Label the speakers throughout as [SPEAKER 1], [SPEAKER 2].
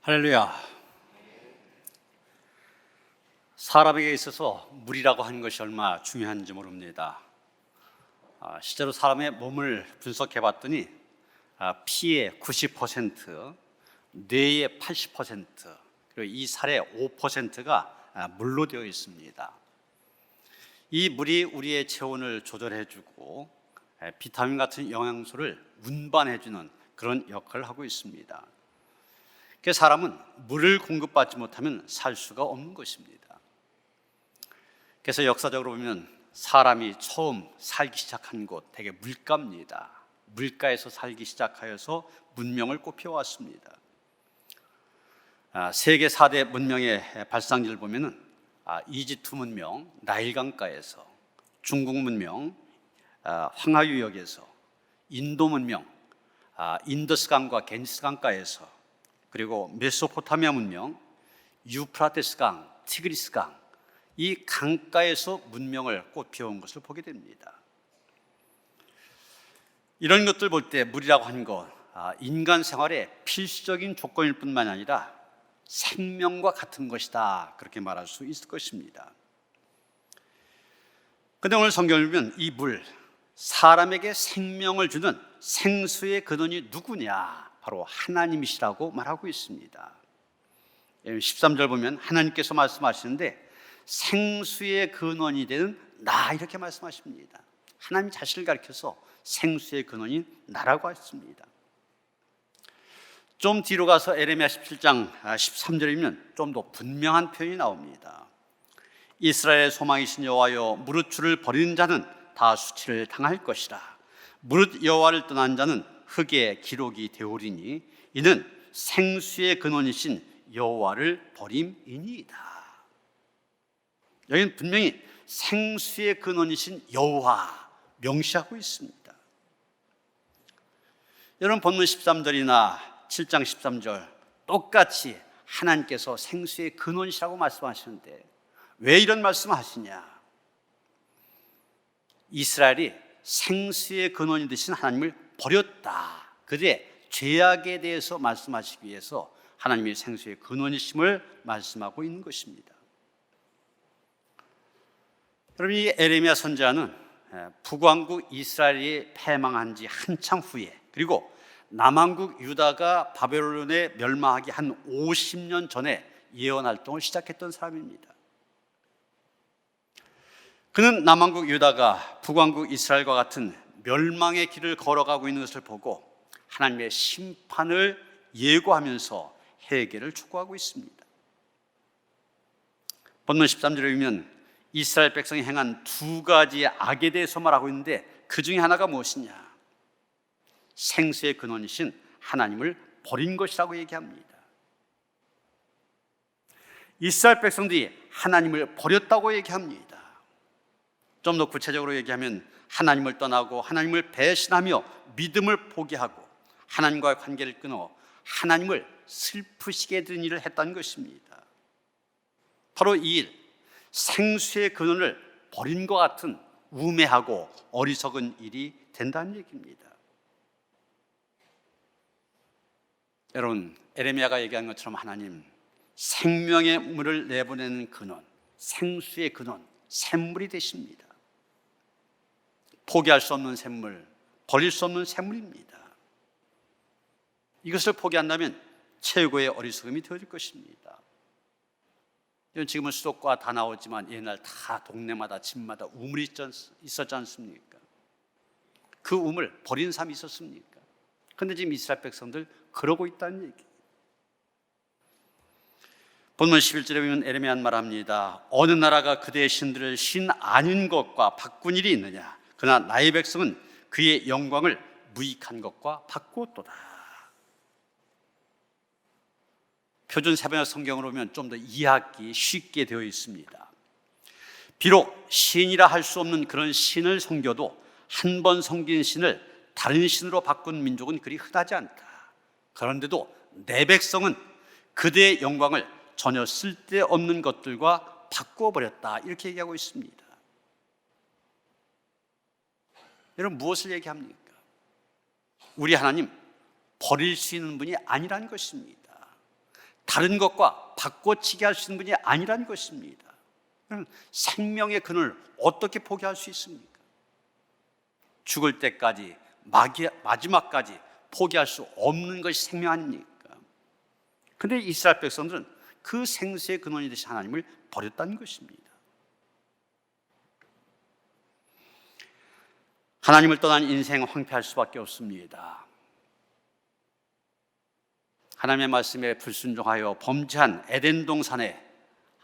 [SPEAKER 1] 할렐루야. 사람에게 있어서 물이라고 하는 것이 얼마나 중요한지 모릅니다. 실제로 사람의 몸을 분석해 봤더니 피의 90%, 뇌의 80%, 그리고 이 살의 5%가 물로 되어 있습니다. 이 물이 우리의 체온을 조절해주고 비타민 같은 영양소를 운반해주는 그런 역할을 하고 있습니다. 그래서 사람은 물을 공급받지 못하면 살 수가 없는 것입니다. 그래서 역사적으로 보면 사람이 처음 살기 시작한 곳 대개 물가입니다. 물가에서 살기 시작하여서 문명을 꽃피워왔습니다. 세계 4대 문명의 발상지를 보면 이집트 문명, 나일강가에서, 중국 문명, 황하유역에서, 인도 문명, 인더스강과 겐지스강가에서, 그리고 메소포타미아 문명, 유프라테스 강, 티그리스 강, 이 강가에서 문명을 꽃피워온 것을 보게 됩니다. 이런 것들 볼 때 물이라고 하는 것, 인간 생활의 필수적인 조건일 뿐만 아니라 생명과 같은 것이다, 그렇게 말할 수 있을 것입니다. 그런데 오늘 성경을 보면 이 물, 사람에게 생명을 주는 생수의 근원이 누구냐? 바로 하나님이시라고 말하고 있습니다. 13절 보면 하나님께서 말씀하시는데 생수의 근원이 되는 나, 이렇게 말씀하십니다. 하나님 자신을 가리켜서 생수의 근원인 나라고 했습니다. 좀 뒤로 가서 에레미야 17장 13절에 보면 좀 더 분명한 표현이 나옵니다. 이스라엘의 소망이신 여호와여, 무릇 주를 버리는 자는 다 수치를 당할 것이라. 무릇 여호와를 떠난 자는 흙의 기록이 되오리니 이는 생수의 근원이신 여호와를 버림이니이다. 여기는 분명히 생수의 근원이신 여호와 명시하고 있습니다. 여러분, 본문 13절이나 7장 13절 똑같이 하나님께서 생수의 근원이시라고 말씀하시는데 왜 이런 말씀을 하시냐? 이스라엘이 생수의 근원이 되신 하나님을 버렸다. 그들의 죄악에 대해서 말씀하시기 위해서 하나님이 생수의 근원이심을 말씀하고 있는 것입니다. 여러분, 이 에레미야 선지자는 북왕국 이스라엘이 패망한 지 한참 후에, 그리고 남왕국 유다가 바벨론에 멸망하기 한 50년 전에 예언 활동을 시작했던 사람입니다. 그는 남왕국 유다가 북왕국 이스라엘과 같은 멸망의 길을 걸어가고 있는 것을 보고 하나님의 심판을 예고하면서 회개를 촉구하고 있습니다. 본문 13절에 보면 이스라엘 백성이 행한 두 가지의 악에 대해서 말하고 있는데 그 중에 하나가 무엇이냐? 생수의 근원이신 하나님을 버린 것이라고 얘기합니다. 이스라엘 백성들이 하나님을 버렸다고 얘기합니다. 좀 더 구체적으로 얘기하면 하나님을 떠나고 하나님을 배신하며 믿음을 포기하고 하나님과의 관계를 끊어 하나님을 슬프시게 된 일을 했다는 것입니다. 바로 이 일, 생수의 근원을 버린 것 같은 우매하고 어리석은 일이 된다는 얘기입니다. 여러분, 에레미야가 얘기한 것처럼 하나님 생명의 물을 내보내는 근원, 생수의 근원, 샘물이 되십니다. 포기할 수 없는 샘물, 버릴 수 없는 샘물입니다. 이것을 포기한다면 최고의 어리석음이 되어질 것입니다. 지금은 수도가 다 나오지만 옛날 다 동네마다 집마다 우물이 있었지 않습니까? 그 우물 버린 사람이 있었습니까? 그런데 지금 이스라엘 백성들 그러고 있다는 얘기. 본문 11절에 보면 에레미야는 말합니다. 어느 나라가 그대의 신들을 신 아닌 것과 바꾼 일이 있느냐? 그러나 나의 백성은 그의 영광을 무익한 것과 바꾸었도다. 표준 세번역 성경으로 보면 좀 더 이해하기 쉽게 되어 있습니다. 비록 신이라 할 수 없는 그런 신을 섬겨도 한 번 섬긴 신을 다른 신으로 바꾼 민족은 그리 흔하지 않다. 그런데도 내 백성은 그대의 영광을 전혀 쓸데없는 것들과 바꾸어버렸다, 이렇게 얘기하고 있습니다. 여러분, 무엇을 얘기합니까? 우리 하나님 버릴 수 있는 분이 아니라는 것입니다. 다른 것과 바꿔치기 할 수 있는 분이 아니라는 것입니다. 생명의 근원을 어떻게 포기할 수 있습니까? 죽을 때까지, 마지막까지 포기할 수 없는 것이 생명 아닙니까? 그런데 이스라엘 백성들은 그 생수의 근원이 되신 하나님을 버렸다는 것입니다. 하나님을 떠난 인생은 황폐할 수밖에 없습니다. 하나님의 말씀에 불순종하여 범죄한 에덴 동산에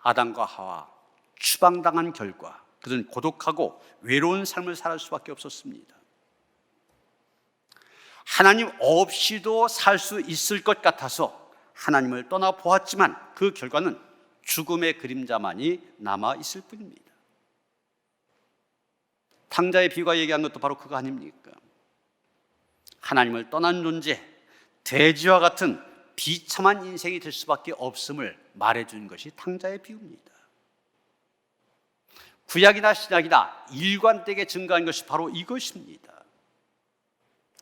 [SPEAKER 1] 아담과 하와 추방당한 결과 그들은 고독하고 외로운 삶을 살 수밖에 없었습니다. 하나님 없이도 살 수 있을 것 같아서 하나님을 떠나 보았지만 그 결과는 죽음의 그림자만이 남아 있을 뿐입니다. 탕자의 비유가 얘기한 것도 바로 그거 아닙니까? 하나님을 떠난 존재, 돼지와 같은 비참한 인생이 될 수밖에 없음을 말해준 것이 탕자의 비유입니다. 구약이나 신약이나 일관되게 증거한 것이 바로 이것입니다.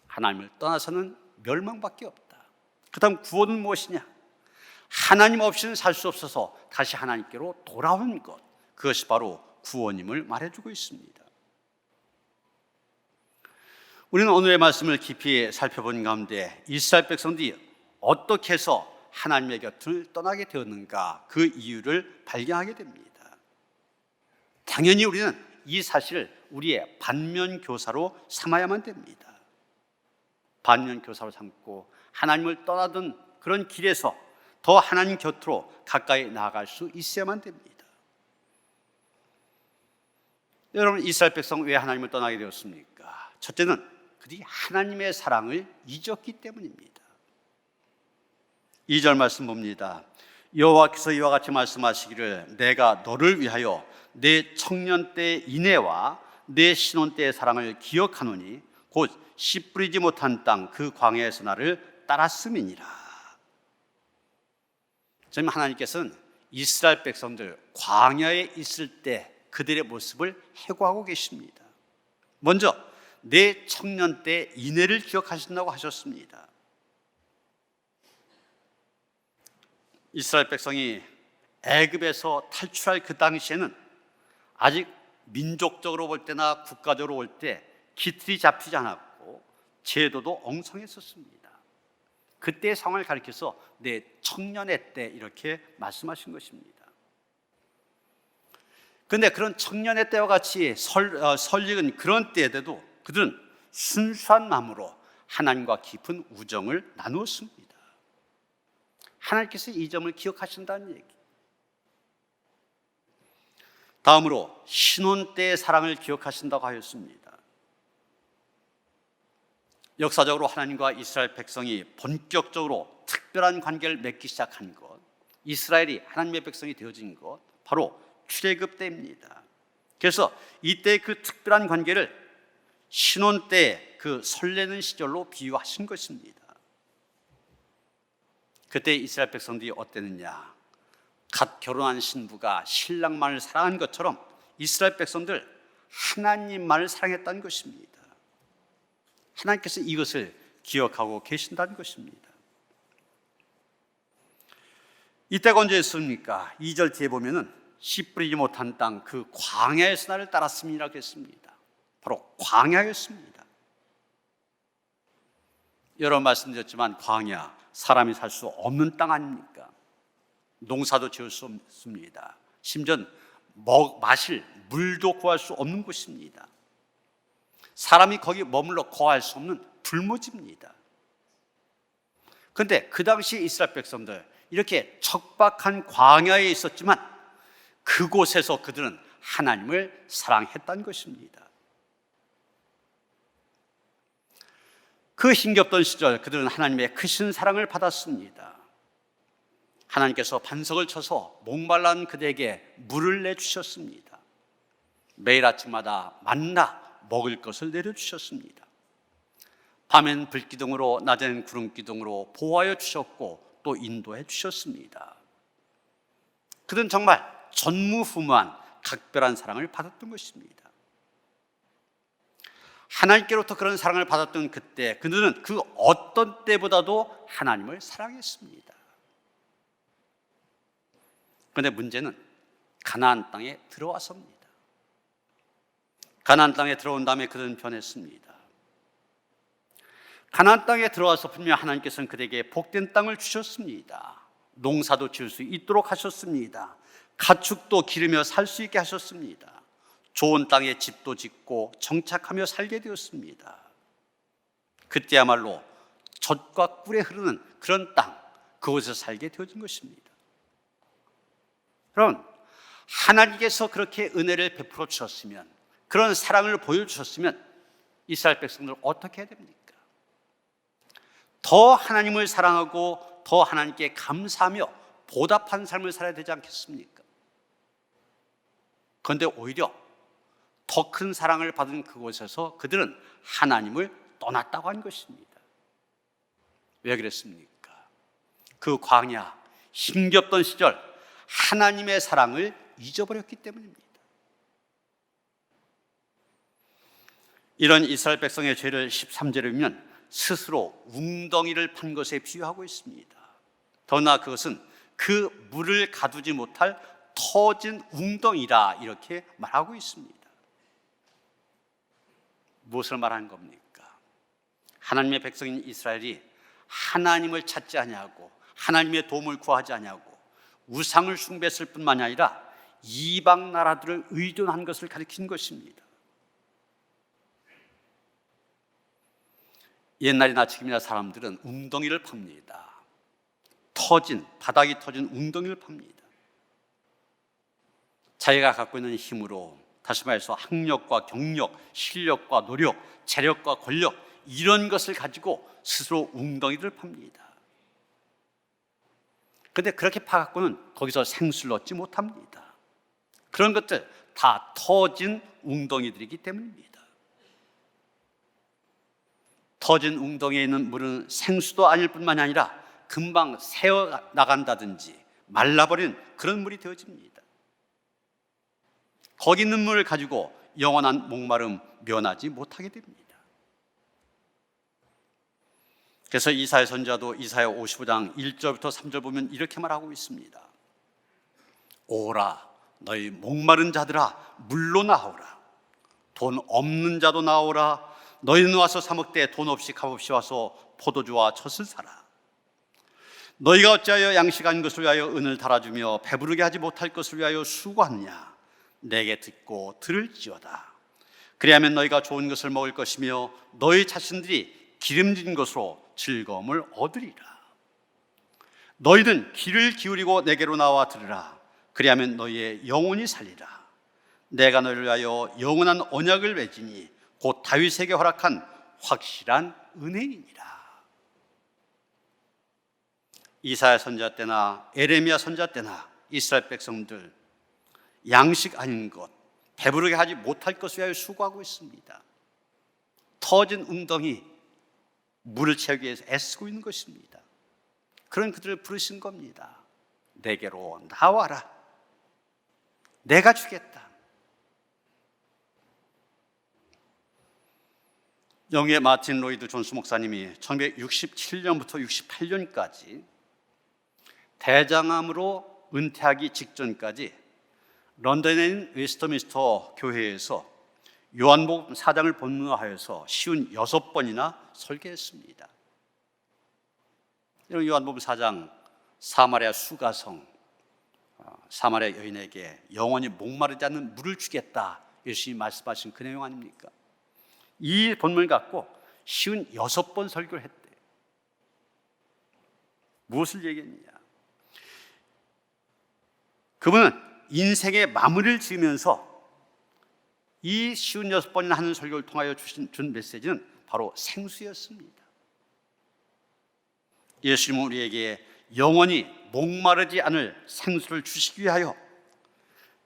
[SPEAKER 1] 하나님을 떠나서는 멸망밖에 없다. 그 다음 구원은 무엇이냐? 하나님 없이는 살 수 없어서 다시 하나님께로 돌아온 것, 그것이 바로 구원임을 말해주고 있습니다. 우리는 오늘의 말씀을 깊이 살펴본 가운데 이스라엘 백성들이 어떻게 해서 하나님의 곁을 떠나게 되었는가, 그 이유를 발견하게 됩니다. 당연히 우리는 이 사실을 우리의 반면교사로 삼아야만 됩니다. 반면교사로 삼고 하나님을 떠나던 그런 길에서 더 하나님 곁으로 가까이 나아갈 수 있어야만 됩니다. 여러분, 이스라엘 백성 왜 하나님을 떠나게 되었습니까? 첫째는 그들이 하나님의 사랑을 잊었기 때문입니다. 2절 말씀 봅니다. 여호와께서 이와 같이 말씀하시기를 내가 너를 위하여 내 청년 때의 인애와 내 신혼 때의 사랑을 기억하노니 곧 씨 뿌리지 못한 땅 그 광야에서 나를 따랐음이니라. 지금 하나님께서는 이스라엘 백성들 광야에 있을 때 그들의 모습을 해고하고 계십니다. 먼저 내 청년 때 인애를 기억하신다고 하셨습니다. 이스라엘 백성이 애굽에서 탈출할 그 당시에는 아직 민족적으로 볼 때나 국가적으로 볼 때 기틀이 잡히지 않았고 제도도 엉성했었습니다. 그때의 상황을 가리켜서 내 청년의 때 이렇게 말씀하신 것입니다. 그런데 그런 청년의 때와 같이 설익은 그런 때에도 그들은 순수한 마음으로 하나님과 깊은 우정을 나누었습니다. 하나님께서 이 점을 기억하신다는 얘기. 다음으로 신혼 때의 사랑을 기억하신다고 하였습니다. 역사적으로 하나님과 이스라엘 백성이 본격적으로 특별한 관계를 맺기 시작한 것, 이스라엘이 하나님의 백성이 되어진 것, 바로 출애굽 때입니다. 그래서 이때 그 특별한 관계를 신혼 때 그 설레는 시절로 비유하신 것입니다. 그때 이스라엘 백성들이 어땠느냐? 갓 결혼한 신부가 신랑만을 사랑한 것처럼 이스라엘 백성들 하나님만을 사랑했다는 것입니다. 하나님께서 이것을 기억하고 계신다는 것입니다. 이때가 언제였습니까? 2절 뒤에 보면은 씨 뿌리지 못한 땅 그 광야에서 나를 따랐음이라고 했습니다. 바로 광야였습니다. 여러 번 말씀드렸지만 광야, 사람이 살 수 없는 땅 아닙니까? 농사도 지을 수 없습니다. 심지어 마실 물도 구할 수 없는 곳입니다. 사람이 거기 머물러 거할 수 없는 불모지입니다. 그런데 그 당시 이스라엘 백성들 이렇게 척박한 광야에 있었지만 그곳에서 그들은 하나님을 사랑했다는 것입니다. 그 힘겹던 시절 그들은 하나님의 크신 사랑을 받았습니다. 하나님께서 반석을 쳐서 목말란 그들에게 물을 내주셨습니다. 매일 아침마다 만나 먹을 것을 내려주셨습니다. 밤엔 불기둥으로 낮에는 구름기둥으로 보호하여 주셨고 또 인도해 주셨습니다. 그들은 정말 전무후무한 각별한 사랑을 받았던 것입니다. 하나님께로부터 그런 사랑을 받았던 그때 그들은 그 어떤 때보다도 하나님을 사랑했습니다. 그런데 문제는 가나안 땅에 들어와서입니다. 가나안 땅에 들어온 다음에 그들은 변했습니다. 가나안 땅에 들어와서 분명 하나님께서는 그들에게 복된 땅을 주셨습니다. 농사도 지을 수 있도록 하셨습니다. 가축도 기르며 살 수 있게 하셨습니다. 좋은 땅에 집도 짓고 정착하며 살게 되었습니다. 그때야말로 젖과 꿀에 흐르는 그런 땅, 그곳에서 살게 되어진 것입니다. 그럼 하나님께서 그렇게 은혜를 베풀어 주셨으면, 그런 사랑을 보여주셨으면 이스라엘 백성들은 어떻게 해야 됩니까? 더 하나님을 사랑하고 더 하나님께 감사하며 보답한 삶을 살아야 되지 않겠습니까? 그런데 오히려 더 큰 사랑을 받은 그곳에서 그들은 하나님을 떠났다고 한 것입니다. 왜 그랬습니까? 그 광야, 힘겹던 시절 하나님의 사랑을 잊어버렸기 때문입니다. 이런 이스라엘 백성의 죄를 13절에 보면 스스로 웅덩이를 판 것에 비유하고 있습니다. 더나 그것은 그 물을 가두지 못할 터진 웅덩이라 이렇게 말하고 있습니다. 무엇을 말하는 겁니까? 하나님의 백성인 이스라엘이 하나님을 찾지 아니하고 하나님의 도움을 구하지 아니하고 우상을 숭배했을 뿐만이 아니라 이방 나라들을 의존한 것을 가리킨 것입니다. 옛날이나 지금이나 사람들은 웅덩이를 팝니다. 바닥이 터진 웅덩이를 팝니다. 자기가 갖고 있는 힘으로, 다시 말해서 학력과 경력, 실력과 노력, 재력과 권력, 이런 것을 가지고 스스로 웅덩이를 팝니다. 그런데 그렇게 파갖고는 거기서 생수를 얻지 못합니다. 그런 것들 다 터진 웅덩이들이기 때문입니다. 터진 웅덩이에 있는 물은 생수도 아닐 뿐만이 아니라 금방 새어 나간다든지 말라버린 그런 물이 되어집니다. 거기 있는 물을 가지고 영원한 목마름 면하지 못하게 됩니다. 그래서 이사야 선지자도 이사야 55장 1절부터 3절 보면 이렇게 말하고 있습니다. 오라 너희 목마른 자들아 물로 나오라. 돈 없는 자도 나오라. 너희는 와서 사 먹되 돈 없이 값없이 와서 포도주와 젖을 사라. 너희가 어찌하여 양식한 것을 위하여 은을 달아주며 배부르게 하지 못할 것을 위하여 수고하느냐. 내게 듣고 들을지어다. 그리하면 너희가 좋은 것을 먹을 것이며 너희 자신들이 기름진 것으로 즐거움을 얻으리라. 너희는 귀를 기울이고 내게로 나와 들으라. 그리하면 너희의 영혼이 살리라. 내가 너희를 위하여 영원한 언약을 맺으니 곧 다윗에게 허락한 확실한 은혜이니라. 이사야 선지자 때나 에레미야 선지자 때나 이스라엘 백성들 양식 아닌 것, 배부르게 하지 못할 것을 위하여 수고하고 있습니다. 터진 웅덩이, 물을 채우기 위해서 애쓰고 있는 것입니다. 그런 그들을 부르신 겁니다. 내게로 나와라. 내가 주겠다. 영의 마틴 로이드 존스 목사님이 1967년부터 68년까지 대장암으로 은퇴하기 직전까지 런던에 있는 웨스터민스터 교회에서 요한복음 4장을 본문화하여서 56번이나 설교했습니다. 요한복음 4장 사마리아 수가성, 사마리아 여인에게 영원히 목마르지 않는 물을 주겠다, 예수님이 말씀하신 그 내용 아닙니까? 이 본문을 갖고 56번 설교를 했대요. 무엇을 얘기했느냐? 그분은 인생의 마무리를 지으면서 이 56번이나 하는 설교를 통하여 준 메시지는 바로 생수였습니다. 예수님은 우리에게 영원히 목마르지 않을 생수를 주시기 위하여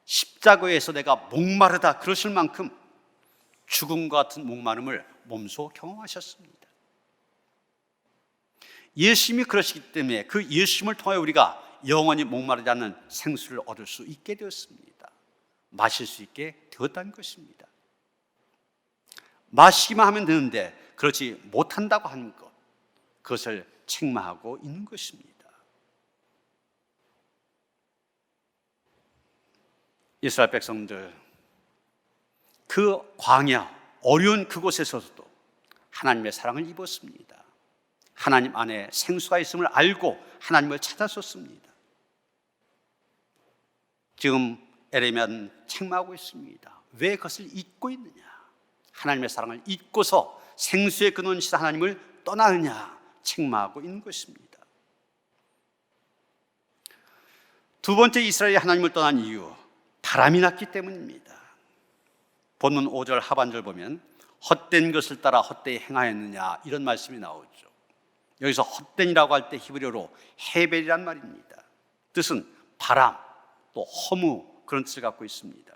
[SPEAKER 1] 십자가에서 내가 목마르다 그러실 만큼 죽음과 같은 목마름을 몸소 경험하셨습니다. 예수님이 그러시기 때문에 그 예수님을 통하여 우리가 영원히 목마르지 않는 생수를 얻을 수 있게 되었습니다. 마실 수 있게 되었다는 것입니다. 마시기만 하면 되는데 그렇지 못한다고 하는 것, 그것을 책망하고 있는 것입니다. 이스라엘 백성들 그 광야 어려운 그곳에서도 하나님의 사랑을 입었습니다. 하나님 안에 생수가 있음을 알고 하나님을 찾았었습니다. 지금 에레미야는 책망하고 있습니다. 왜 그것을 잊고 있느냐? 하나님의 사랑을 잊고서 생수의 근원이신 하나님을 떠나느냐? 책망하고 있는 것입니다. 두 번째, 이스라엘이 하나님을 떠난 이유, 바람이 났기 때문입니다. 본문 5절 하반절 보면 헛된 것을 따라 헛되이 행하였느냐, 이런 말씀이 나오죠. 여기서 헛된이라고 할 때 히브리어로 헤벨이란 말입니다. 뜻은 바람, 또 허무, 그런 뜻을 갖고 있습니다.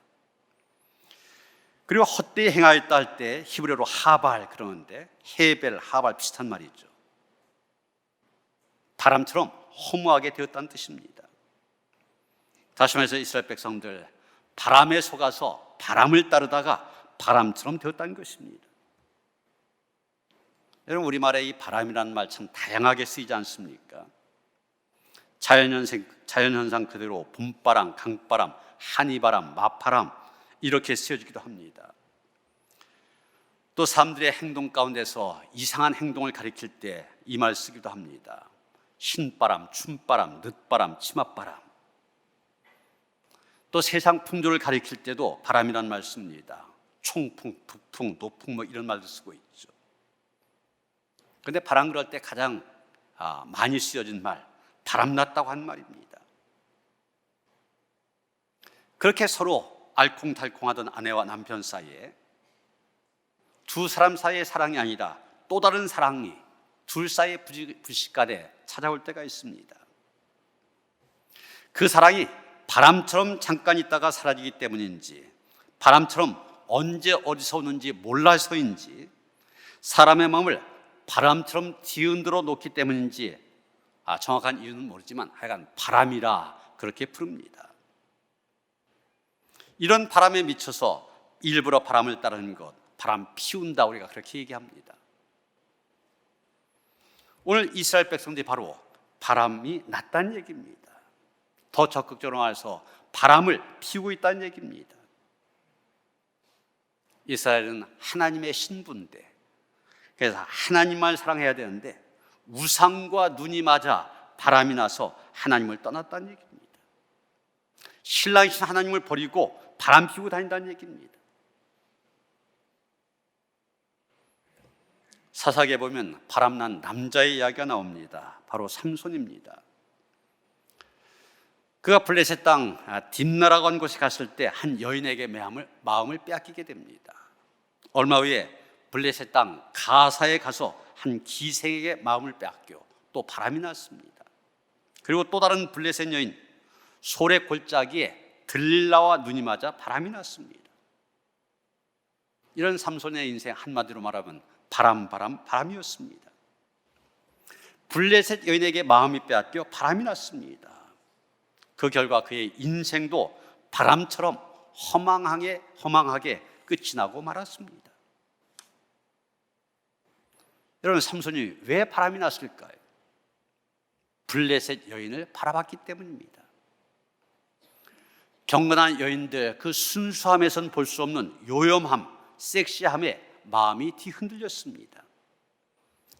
[SPEAKER 1] 그리고 헛되이 행하였다 할 때 히브리어로 하발, 그러는데 헤벨, 하발 비슷한 말이죠. 바람처럼 허무하게 되었다는 뜻입니다. 다시 말해서 이스라엘 백성들 바람에 속아서 바람을 따르다가 바람처럼 되었다는 것입니다. 여러분, 우리말에 이 바람이라는 말 참 다양하게 쓰이지 않습니까? 자연현상 그대로 봄바람, 강바람, 한이바람, 맞바람 이렇게 쓰여지기도 합니다. 또 사람들의 행동 가운데서 이상한 행동을 가리킬 때 이 말 쓰기도 합니다. 신바람, 춤바람, 늦바람, 치맛바람. 또 세상 풍조를 가리킬 때도 바람이라는 말 씁니다. 총풍, 북풍, 노풍 뭐 이런 말도 쓰고 있죠. 그런데 바람 그럴 때 가장 많이 쓰여진 말, 바람났다고 하는 말입니다. 그렇게 서로 알콩달콩하던 아내와 남편 사이에 두 사람 사이의 사랑이 아니라 또 다른 사랑이 둘 사이의 부식간에 찾아올 때가 있습니다. 그 사랑이 바람처럼 잠깐 있다가 사라지기 때문인지, 바람처럼 언제 어디서 오는지 몰라서인지, 사람의 마음을 바람처럼 뒤흔들어 놓기 때문인지 정확한 이유는 모르지만 하여간 바람이라 그렇게 부릅니다. 이런 바람에 미쳐서 일부러 바람을 따르는 것, 바람 피운다, 우리가 그렇게 얘기합니다. 오늘 이스라엘 백성들이 바로 바람이 났다는 얘기입니다. 더 적극적으로 말해서 바람을 피우고 있다는 얘기입니다. 이스라엘은 하나님의 신부인데, 그래서 하나님만 사랑해야 되는데 우상과 눈이 맞아 바람이 나서 하나님을 떠났다는 얘기입니다. 신랑이신 하나님을 버리고 바람 피우고 다닌다는 얘기입니다. 사사기에 보면 바람난 남자의 이야기가 나옵니다. 바로 삼손입니다. 그가 블레셋 땅 딥나라고 하는 곳에 갔을 때 한 여인에게 마음을 빼앗기게 됩니다. 얼마 후에 블레셋 땅 가사에 가서 한 기생에게 마음을 빼앗겨 또 바람이 났습니다. 그리고 또 다른 블레셋 여인 소래 골짜기에 들릴라와 눈이 맞아 바람이 났습니다. 이런 삼손의 인생 한마디로 말하면 바람이었습니다. 블레셋 여인에게 마음이 빼앗겨 바람이 났습니다. 그 결과 그의 인생도 바람처럼 허망하게 끝이 나고 말았습니다. 여러분, 삼손이 왜 바람이 났을까요? 블레셋 여인을 바라봤기 때문입니다. 경건한 여인들 그 순수함에선 볼 수 없는 요염함, 섹시함에 마음이 뒤흔들렸습니다.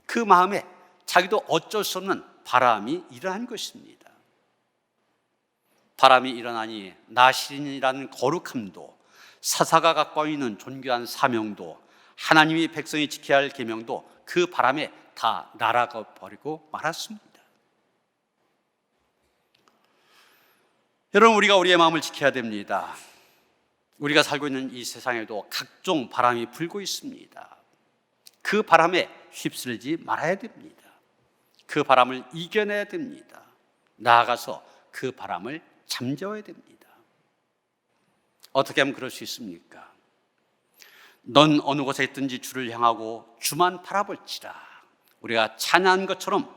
[SPEAKER 1] 그 마음에 자기도 어쩔 수 없는 바람이 일어난 것입니다. 바람이 일어나니 나실인이라는 거룩함도, 사사가 갖고 있는 존귀한 사명도, 하나님이 백성이 지켜야 할 계명도 그 바람에 다 날아가 버리고 말았습니다. 여러분, 우리가 우리의 마음을 지켜야 됩니다. 우리가 살고 있는 이 세상에도 각종 바람이 불고 있습니다. 그 바람에 휩쓸리지 말아야 됩니다. 그 바람을 이겨내야 됩니다. 나아가서 그 바람을 잠재워야 됩니다. 어떻게 하면 그럴 수 있습니까? 넌 어느 곳에 있든지 주를 향하고 주만 바라볼지라. 우리가 찬양한 것처럼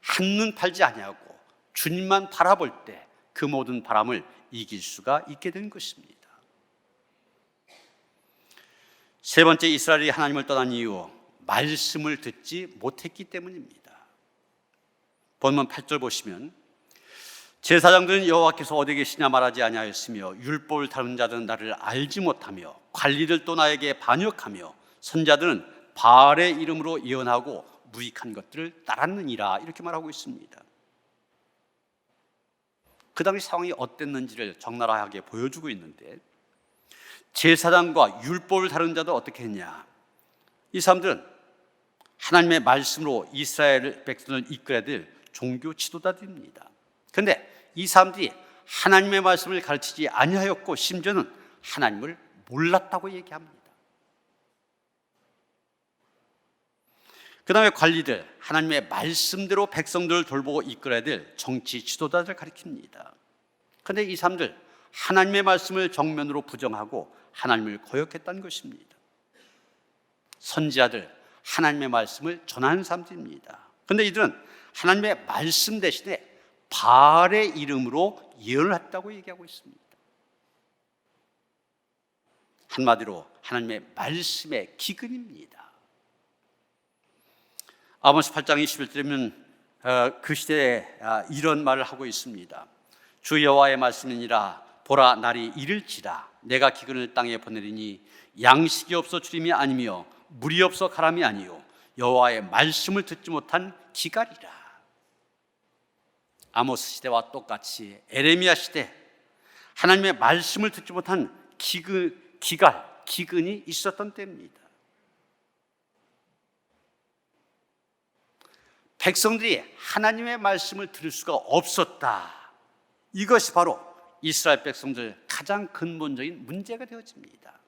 [SPEAKER 1] 한눈 팔지 아니하고 주님만 바라볼 때 그 모든 바람을 이길 수가 있게 된 것입니다. 세 번째, 이스라엘이 하나님을 떠난 이유, 말씀을 듣지 못했기 때문입니다. 본문 8절 보시면 제사장들은 여호와께서 어디 계시냐 말하지 아니하였으며 율법을 다룬 자들은 나를 알지 못하며 관리들도 나에게 반역하며 선자들은 바알의 이름으로 예언하고 무익한 것들을 따랐느니라, 이렇게 말하고 있습니다. 그 당시 상황이 어땠는지를 적나라하게 보여주고 있는데, 제사장과 율법을 다룬 자들 어떻게 했냐? 이 사람들은 하나님의 말씀으로 이스라엘 백성을 이끌어야 될 종교 지도자들입니다. 그런데 이 사람들이 하나님의 말씀을 가르치지 아니하였고 심지어는 하나님을 몰랐다고 얘기합니다. 그 다음에 관리들, 하나님의 말씀대로 백성들을 돌보고 이끌어야 될 정치 지도자들을 가리킵니다. 그런데 이 사람들 하나님의 말씀을 정면으로 부정하고 하나님을 거역했다는 것입니다. 선지자들, 하나님의 말씀을 전하는 사람들입니다. 그런데 이들은 하나님의 말씀 대신에 바알의 이름으로 예언을 했다고 얘기하고 있습니다. 한마디로 하나님의 말씀의 기근입니다. 아모스 8장 21절이면 그 시대에 이런 말을 하고 있습니다. 주 여호와의 말씀이니라. 보라, 날이 이를지라. 내가 기근을 땅에 보내리니 양식이 없어 주림이 아니며 물이 없어 가람이 아니요 여호와의 말씀을 듣지 못한 기갈이라. 아모스 시대와 똑같이 에레미야 시대 하나님의 말씀을 듣지 못한 기근이 있었던 때입니다. 백성들이 하나님의 말씀을 들을 수가 없었다. 이것이 바로 이스라엘 백성들 가장 근본적인 문제가 되어집니다.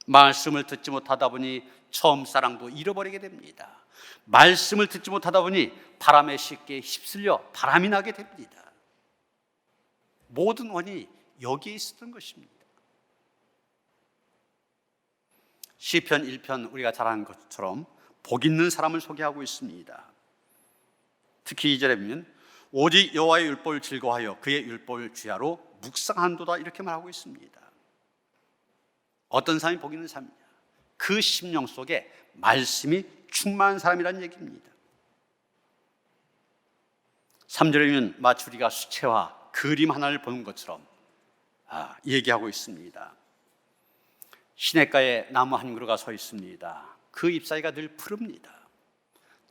[SPEAKER 1] 말씀을 듣지 못하다 보니 처음 사랑도 잃어버리게 됩니다. 말씀을 듣지 못하다 보니 바람에 쉽게 휩쓸려 바람이 나게 됩니다. 모든 원인이 여기에 있었던 것입니다. 시편 1편 우리가 잘 아는 것처럼 복 있는 사람을 소개하고 있습니다. 특히 2절에 보면 오직 여호와의 율법을 즐거워하여 그의 율법을 주야로 묵상한도다, 이렇게 말하고 있습니다. 어떤 사람이 복 있는 사람이냐? 그 심령 속에 말씀이 충만한 사람이라는 얘기입니다. 3절에 보면 마치 우리가 수채화 그림 하나를 보는 것처럼 얘기하고 있습니다. 시냇가에 나무 한 그루가 서 있습니다. 그 잎사귀가 늘 푸릅니다.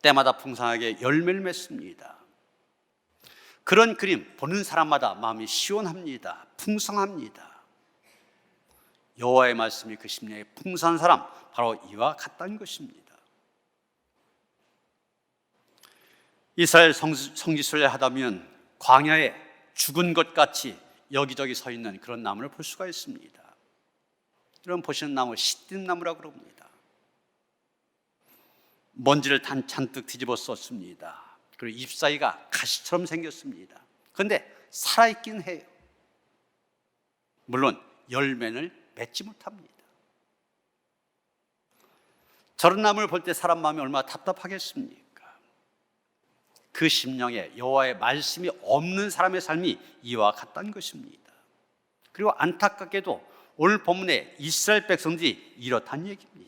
[SPEAKER 1] 때마다 풍성하게 열매를 맺습니다. 그런 그림 보는 사람마다 마음이 시원합니다. 풍성합니다. 여호와의 말씀이 그 심령에 풍성한 사람, 바로 이와 같다는 것입니다. 이스라엘 성지순례 하다면 광야에 죽은 것 같이 여기저기 서 있는 그런 나무를 볼 수가 있습니다. 여러분 보시는 나무 시띠나무라고 그럽니다. 먼지를 잔뜩 뒤집어 썼습니다. 그리고 잎사귀가 가시처럼 생겼습니다. 그런데 살아있긴 해요. 물론 열매를 맺지 못합니다. 저런 나무를 볼 때 사람 마음이 얼마나 답답하겠습니까? 그 심령에 여호와의 말씀이 없는 사람의 삶이 이와 같다는 것입니다. 그리고 안타깝게도 오늘 본문에 이스라엘 백성들이 이렇다는 얘기입니다.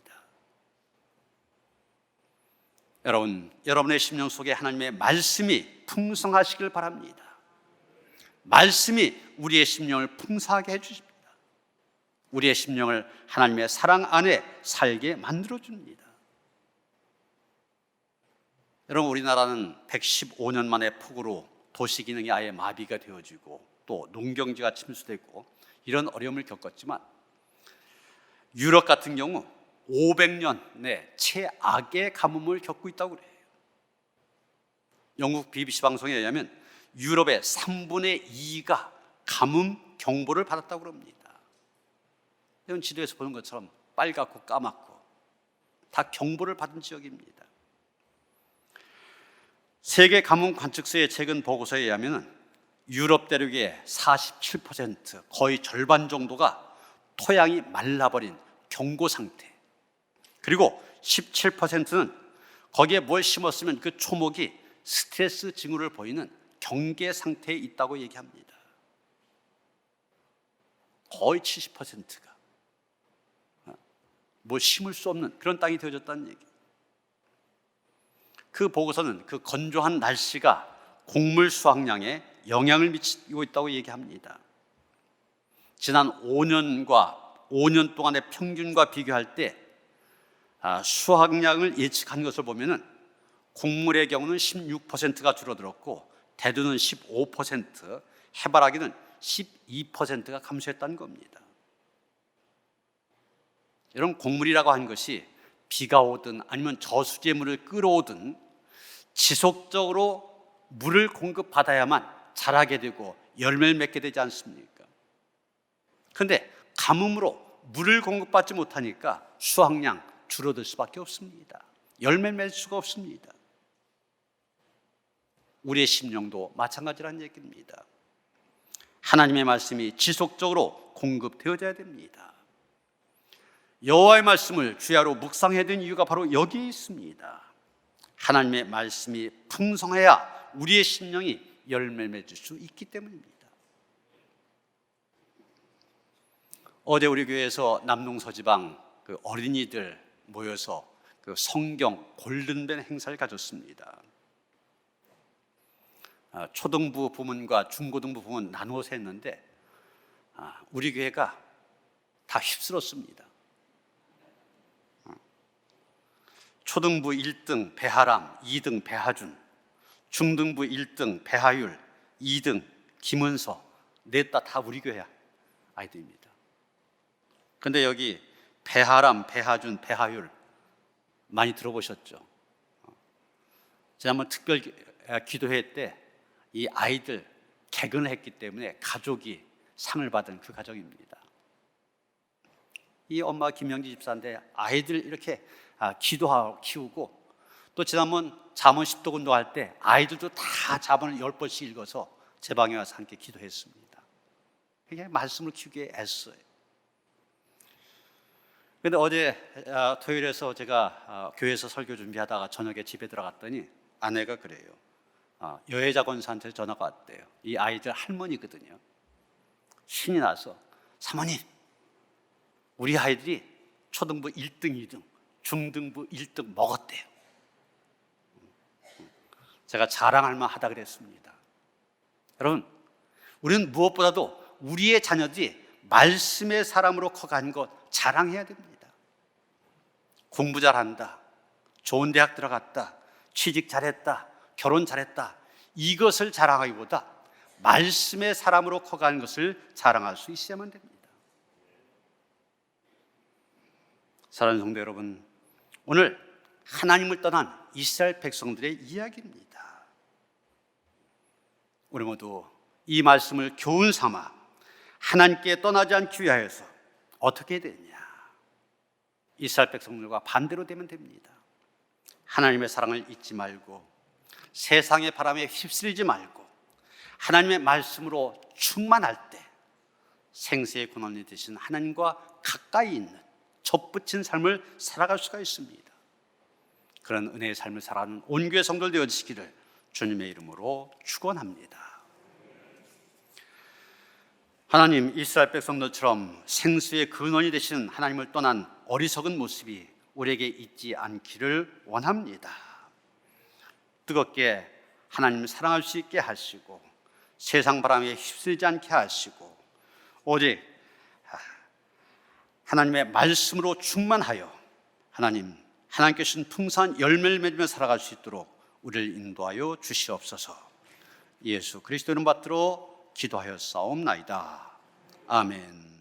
[SPEAKER 1] 여러분의 심령 속에 하나님의 말씀이 풍성하시길 바랍니다. 말씀이 우리의 심령을 풍성하게 해주십니다. 우리의 심령을 하나님의 사랑 안에 살게 만들어줍니다. 여러분, 우리나라는 115년 만에 폭우로 도시 기능이 아예 마비가 되어지고 또 농경지가 침수되고 이런 어려움을 겪었지만 유럽 같은 경우 500년 내 최악의 가뭄을 겪고 있다고 그래요. 영국 BBC 방송에 의하면 유럽의 3분의 2가 가뭄 경보를 받았다고 합니다. 이건 지도에서 보는 것처럼 빨갛고 까맣고 다 경보를 받은 지역입니다. 세계 가뭄 관측소의 최근 보고서에 의하면 유럽 대륙의 47%, 거의 절반 정도가 토양이 말라버린 경고 상태, 그리고 17%는 거기에 뭘 심었으면 그 초목이 스트레스 징후를 보이는 경계 상태에 있다고 얘기합니다. 거의 70%가 뭐 심을 수 없는 그런 땅이 되어졌다는 얘기. 그 보고서는 그 건조한 날씨가 곡물 수확량에 영향을 미치고 있다고 얘기합니다. 지난 5년 동안의 평균과 비교할 때 수확량을 예측한 것을 보면은 곡물의 경우는 16%가 줄어들었고 대두는 15%, 해바라기는 12%가 감소했다는 겁니다. 이런 곡물이라고 하는 것이 비가 오든 아니면 저수지물을 끌어오든 지속적으로 물을 공급받아야만 자라게 되고 열매를 맺게 되지 않습니까? 그런데 가뭄으로 물을 공급받지 못하니까 수확량 줄어들 수밖에 없습니다. 열매를 맺을 수가 없습니다. 우리의 심령도 마찬가지라는 얘기입니다. 하나님의 말씀이 지속적으로 공급되어져야 됩니다. 여호와의 말씀을 주야로 묵상해야 되는 이유가 바로 여기에 있습니다. 하나님의 말씀이 풍성해야 우리의 심령이 열매를 맺을 수 있기 때문입니다. 어제 우리 교회에서 남농서지방 어린이들 모여서 성경 골든벨 행사를 가졌습니다. 초등부 부문과 중고등부 부문 나누어서 했는데 우리 교회가 다 휩쓸었습니다. 초등부 1등 배하람, 2등 배하준, 중등부 1등 배하율, 2등 김은서, 넷 다 우리 교회 아이들입니다. 그런데 여기 배하람, 배하준, 배하율 많이 들어보셨죠? 지난번 특별 기도회 때 이 아이들 개근을 했기 때문에 가족이 상을 받은 그 가정입니다. 이 엄마 김영지 집사인데 아이들 이렇게 기도하고 키우고, 또 지난번 잠언 10도 운동할 때 아이들도 다 잠언을 10번씩 읽어서 제 방에 와서 함께 기도했습니다. 그게 말씀을 키우기에 애써요. 그런데 어제 토요일에서 제가 교회에서 설교 준비하다가 저녁에 집에 들어갔더니 아내가 그래요. 여혜자 권사한테 전화가 왔대요. 이 아이들 할머니거든요. 신이 나서 사모님, 우리 아이들이 초등부 1등, 2등, 중등부 1등 먹었대요. 제가 자랑할 만하다 그랬습니다. 여러분, 우리는 무엇보다도 우리의 자녀들이 말씀의 사람으로 커가는 것 자랑해야 됩니다. 공부 잘한다, 좋은 대학 들어갔다, 취직 잘했다, 결혼 잘했다, 이것을 자랑하기보다 말씀의 사람으로 커가는 것을 자랑할 수 있어야만 됩니다. 사랑하는 성도 여러분, 오늘 하나님을 떠난 이스라엘 백성들의 이야기입니다. 우리 모두 이 말씀을 교훈 삼아 하나님께 떠나지 않기 위하여서 어떻게 되냐? 이스라엘 백성들과 반대로 되면 됩니다. 하나님의 사랑을 잊지 말고 세상의 바람에 휩쓸리지 말고 하나님의 말씀으로 충만할 때 생수의 근원이 되신 하나님과 가까이 있는 접붙인 삶을 살아갈 수가 있습니다. 그런 은혜의 삶을 살아가는 온교회 성도들 되어지기를 주님의 이름으로 축원합니다. 하나님, 이스라엘 백성들처럼 생수의 근원이 되시는 하나님을 떠난 어리석은 모습이 우리에게 있지 않기를 원합니다. 뜨겁게 하나님을 사랑할 수 있게 하시고 세상 바람에 휩쓸리지 않게 하시고 오직 하나님의 말씀으로 충만하여 하나님께 주신 풍성한 열매를 맺으며 살아갈 수 있도록 우리를 인도하여 주시옵소서. 예수 그리스도 이름 받들어 기도하여 싸움나이다. 아멘.